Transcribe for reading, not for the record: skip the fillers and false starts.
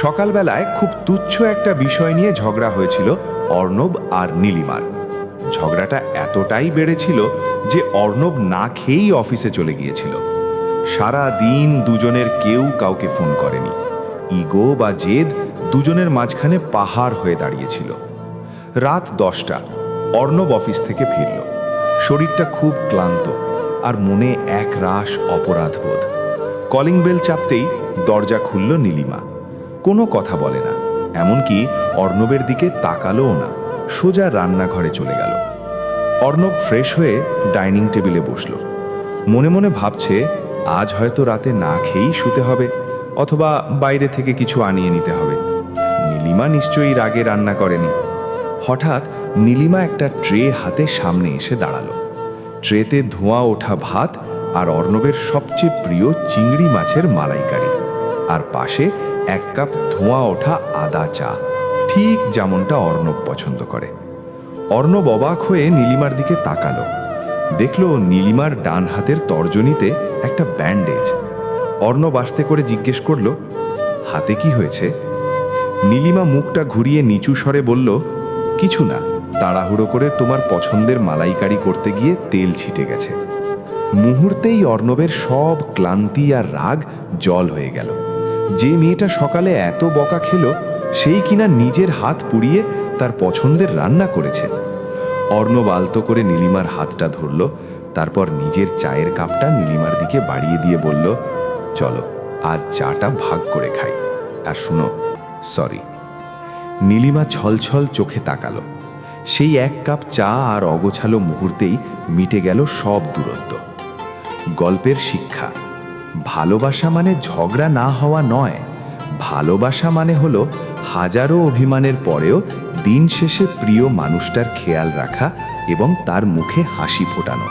সকালবেলায় খুব তুচ্ছ একটা বিষয় নিয়ে ঝগড়া হয়েছিল অর্ণব আর নীলিমার। ঝগড়াটা এতটাই বেড়েছিল যে অর্ণব না খেয়েই অফিসে চলে গিয়েছিল। সারা দিন দুজনের কেউ কাউকে ফোন করেনি। ইগো বা জেদ দুজনের মাঝখানে পাহাড় হয়ে দাঁড়িয়েছিল। রাত 10টা অর্ণব অফিস থেকে ফিরল। শরীরটা খুব ক্লান্ত আর মনে এক রাশ অপরাধবোধ। কলিং বেল চাপতেই দরজা খুলল নীলিমা। কোনো কথা বলে না, এমনকি অর্ণবের দিকে তাকালোও না, সোজা রান্নাঘরে চলে গেল। অর্ণব ফ্রেশ হয়ে ডাইনিং টেবিলে বসল। মনে মনে ভাবছে আজ হয়তো রাতে না খেয়েই শুতে হবে, অথবা বাইরে থেকে কিছু আনিয়ে নিতে হবে। নীলিমা নিশ্চয়ই রাগে রান্না করেনি। হঠাৎ নীলিমা একটা ট্রে হাতে সামনে এসে দাঁড়ালো। ট্রেতে ধোঁয়া ওঠা ভাত আর অর্ণবের সবচেয়ে প্রিয় চিংড়ি মাছের মালাইকারি, আর পাশে 1 কাপ ধোঁয়া ওঠা আদা চা, ঠিক যেমনটা অর্ণব পছন্দ করে। অর্ণব অবাক হয়ে নীলিমার দিকে তাকালো। দেখল নীলিমার ডান হাতের তর্জনীতে একটা ব্যান্ডেজ। অর্ণব আস্তে করে জিজ্ঞেস করল, হাতে কি হয়েছে? নীলিমা মুখটা ঘুরিয়ে নিচু স্বরে বলল, কিছু না, তাড়াহুড়ো করে তোমার পছন্দের মালাইকারি করতে গিয়ে তেল ছিটে গেছে। মুহূর্তেই অর্ণবের সব ক্লান্তি আর রাগ জল হয়ে গেল। যে মেয়েটা সকালে এত বকা খেলো, সেই কিনা নিজের হাত পুড়িয়ে তার পছন্দের রান্না করেছে। অর্ণব আলতো করে নীলিমার হাতটা ধরল, তারপর নিজের চায়ের কাপটা নীলিমার দিকে বাড়িয়ে দিয়ে বলল, চলো আজ চাটা ভাগ করে খাই, আর শুনো, সরি। নীলিমা ছলছল চোখে তাকালো। সেই 1 কাপ চা আর অগোছালো মুহূর্তেই মিটে গেল সব দূরত্ব। গল্পের শিক্ষা: ভালোবাসা মানে ঝগড়া না হওয়া নয়। ভালোবাসা মানে হলো হাজারো অভিমানের পরেও দিন শেষে প্রিয় মানুষটার খেয়াল রাখা এবং তার মুখে হাসি ফোটানো।